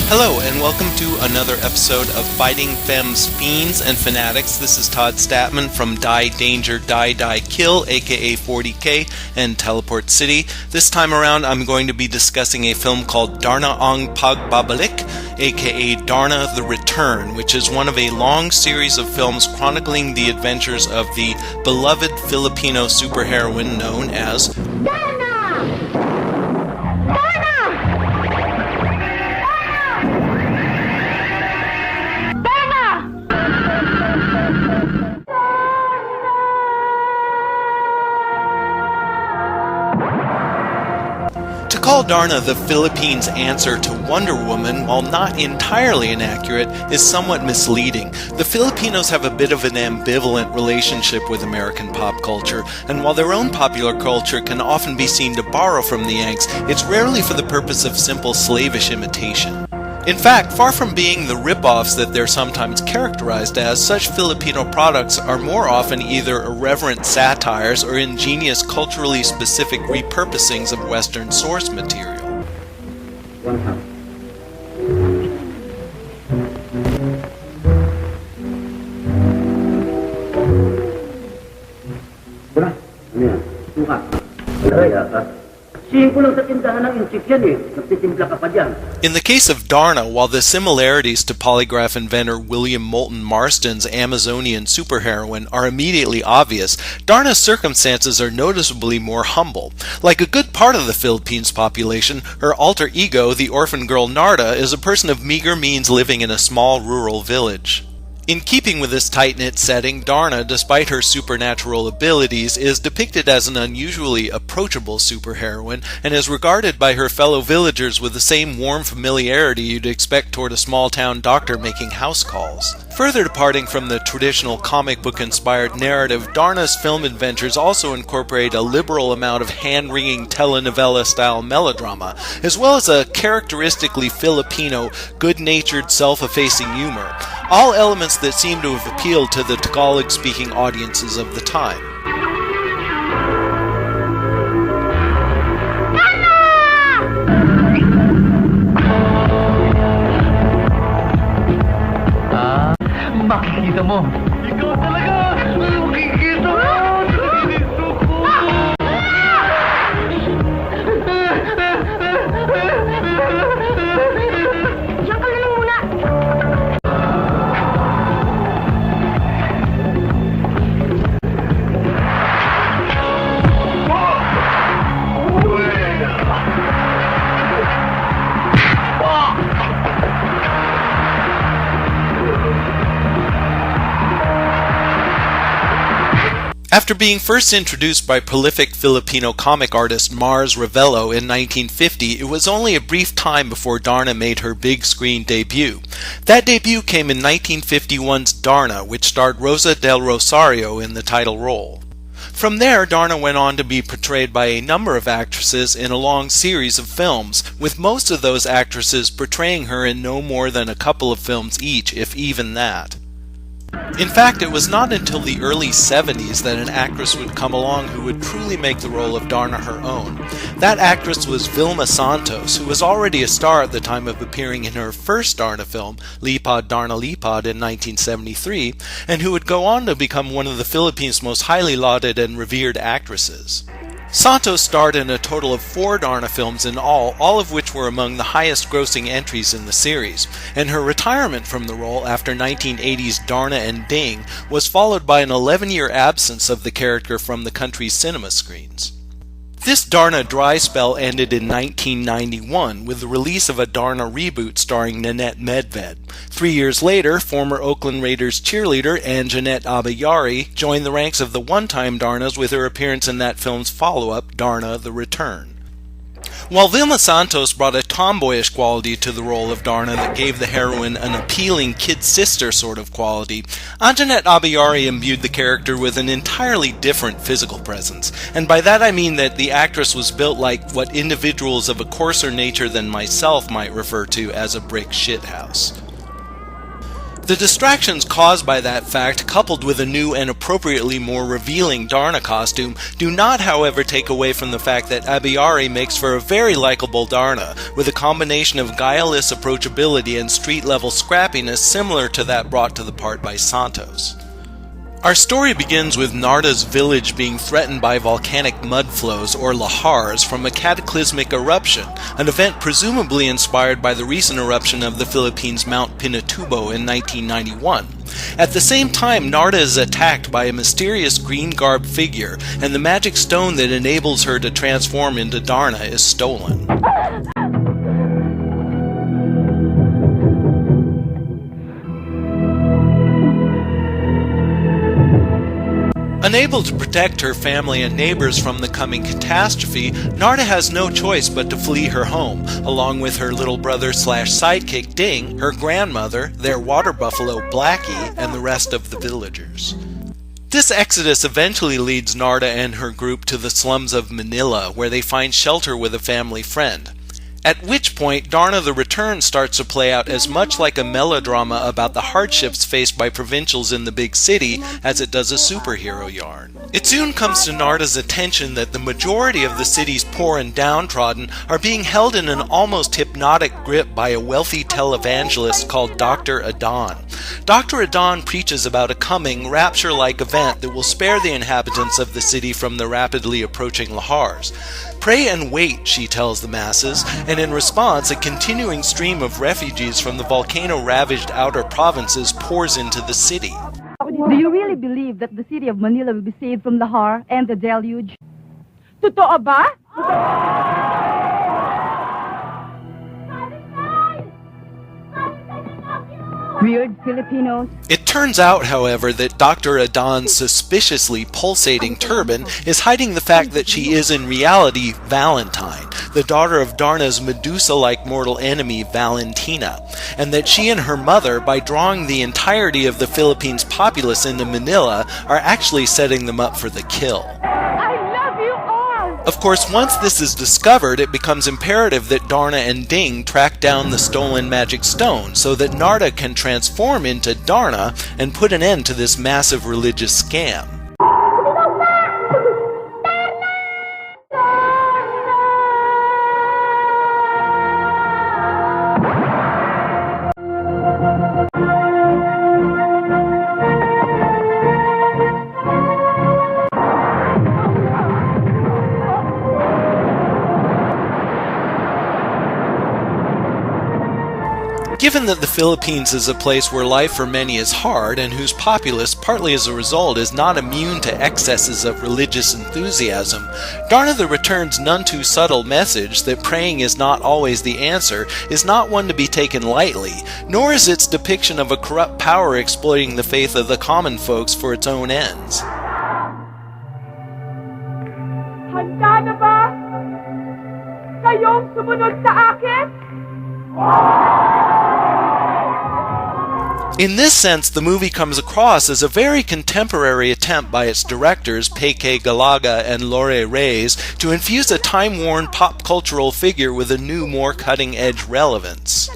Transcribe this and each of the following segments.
Hello, and welcome to another episode of Fighting Femmes, Fiends and Fanatics. This is Todd Statman from Die Danger, Die Kill, aka 40K, and Teleport City. This time around, I'm going to be discussing a film called Darna ang Pagbabalik, aka Darna the Return, which is one of a long series of films chronicling the adventures of the beloved Filipino superheroine known as Darna! To call Darna the Philippines' answer to Wonder Woman, while not entirely inaccurate, is somewhat misleading. The Filipinos have a bit of an ambivalent relationship with American pop culture, and while their own popular culture can often be seen to borrow from the Yanks, it's rarely for the purpose of simple slavish imitation. In fact, far from being the rip-offs that they're sometimes characterized as, such Filipino products are more often either irreverent satires or ingenious culturally specific repurposings of Western source material. In the case of Darna, while the similarities to polygraph inventor William Moulton Marston's Amazonian superheroine are immediately obvious, Darna's circumstances are noticeably more humble. Like a good part of the Philippines population, her alter ego, the orphan girl Narda, is a person of meager means living in a small rural village. In keeping with this tight-knit setting, Darna, despite her supernatural abilities, is depicted as an unusually approachable superheroine and is regarded by her fellow villagers with the same warm familiarity you'd expect toward a small-town doctor making house calls. Further departing from the traditional comic book-inspired narrative, Darna's film adventures also incorporate a liberal amount of hand-wringing telenovela-style melodrama, as well as a characteristically Filipino, good-natured, self-effacing humor, all elements that seem to have appealed to the Tagalog-speaking audiences of the time. Makikita mo. Ikaw talaga! Makikita mo! Diyan ka na lang muna! After being first introduced by prolific Filipino comic artist Mars Ravello in 1950, it was only a brief time before Darna made her big screen debut. That debut came in 1951's Darna, which starred Rosa del Rosario in the title role. From there, Darna went on to be portrayed by a number of actresses in a long series of films, with most of those actresses portraying her in no more than a couple of films each, if even that. In fact, it was not until the early 70s that an actress would come along who would truly make the role of Darna her own. That actress was Vilma Santos, who was already a star at the time of appearing in her first Darna film, Lipad Darna Lipad, in 1973, and who would go on to become one of the Philippines' most highly lauded and revered actresses. Santos starred in a total of 4 Darna films in all of which were among the highest-grossing entries in the series, and her retirement from the role after 1980's Darna and Ding was followed by an 11-year absence of the character from the country's cinema screens. This Darna dry spell ended in 1991 with the release of a Darna reboot starring Nanette Medved. 3 years later, former Oakland Raiders cheerleader Anjanette Abayari joined the ranks of the one-time Darnas with her appearance in that film's follow-up, Darna the Return. While Vilma Santos brought a tomboyish quality to the role of Darna that gave the heroine an appealing kid sister sort of quality, Anjanette Abayari imbued the character with an entirely different physical presence, and by that I mean that the actress was built like what individuals of a coarser nature than myself might refer to as a brick shithouse. The distractions caused by that fact, coupled with a new and appropriately more revealing Darna costume, do not, however, take away from the fact that Abiyari makes for a very likable Darna, with a combination of guileless approachability and street-level scrappiness similar to that brought to the part by Santos. Our story begins with Narda's village being threatened by volcanic mud flows, or lahars, from a cataclysmic eruption, an event presumably inspired by the recent eruption of the Philippines' Mount Pinatubo in 1991. At the same time, Narda is attacked by a mysterious green-garbed figure, and the magic stone that enables her to transform into Darna is stolen. Unable to protect her family and neighbors from the coming catastrophe, Narda has no choice but to flee her home, along with her little brother/sidekick Ding, her grandmother, their water buffalo Blackie, and the rest of the villagers. This exodus eventually leads Narda and her group to the slums of Manila, where they find shelter with a family friend. At which point, Darna the Return starts to play out as much like a melodrama about the hardships faced by provincials in the big city as it does a superhero yarn. It soon comes to Narda's attention that the majority of the city's poor and downtrodden are being held in an almost hypnotic grip by a wealthy televangelist called Dr. Adan. Dr. Adan preaches about a coming, rapture-like event that will spare the inhabitants of the city from the rapidly approaching lahars. Pray and wait, she tells the masses, and in response, a continuing stream of refugees from the volcano-ravaged outer provinces pours into the city. Do you really believe that the city of Manila will be saved from lahar and the deluge? Totoo ba? Weird Filipinos. It turns out, however, that Dr. Adan's suspiciously pulsating turban is hiding the fact that she is in reality Valentine, the daughter of Darna's Medusa-like mortal enemy Valentina, and that she and her mother, by drawing the entirety of the Philippines' populace into Manila, are actually setting them up for the kill. Of course, once this is discovered, it becomes imperative that Darna and Ding track down the stolen magic stone so that Narda can transform into Darna and put an end to this massive religious scam. Given that the Philippines is a place where life for many is hard and whose populace, partly as a result, is not immune to excesses of religious enthusiasm, Darna the Return's none too subtle message that praying is not always the answer is not one to be taken lightly, nor is its depiction of a corrupt power exploiting the faith of the common folks for its own ends. Handa na ba? Kayong sumunod sa akin? In this sense, the movie comes across as a very contemporary attempt by its directors, Peque Galaga and Lore Reyes, to infuse a time-worn pop-cultural figure with a new, more cutting-edge relevance.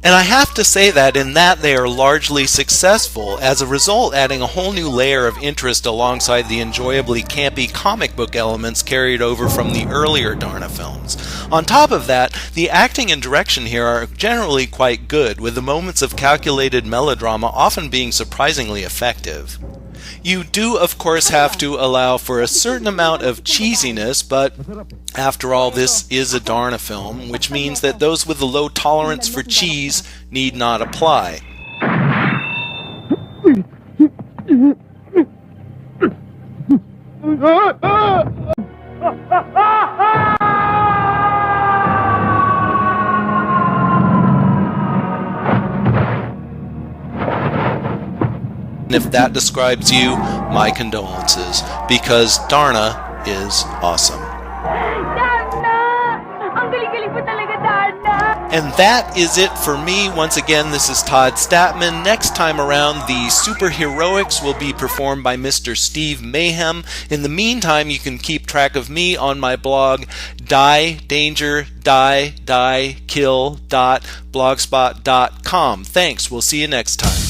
And I have to say that in that they are largely successful, as a result adding a whole new layer of interest alongside the enjoyably campy comic book elements carried over from the earlier Darna films. On top of that, the acting and direction here are generally quite good, with the moments of calculated melodrama often being surprisingly effective. You do, of course, have to allow for a certain amount of cheesiness, but after all, this is a Darna film, which means that those with a low tolerance for cheese need not apply. If that describes you, my condolences, because Darna is awesome. Darna! Ang galing-galing po talaga, Darna! And that is it for me. Once again, this is Todd Statman. Next time around, the superheroics will be performed by Mr. Steve Mayhem. In the meantime, you can keep track of me on my blog, kill.blogspot.com. Thanks. We'll see you next time.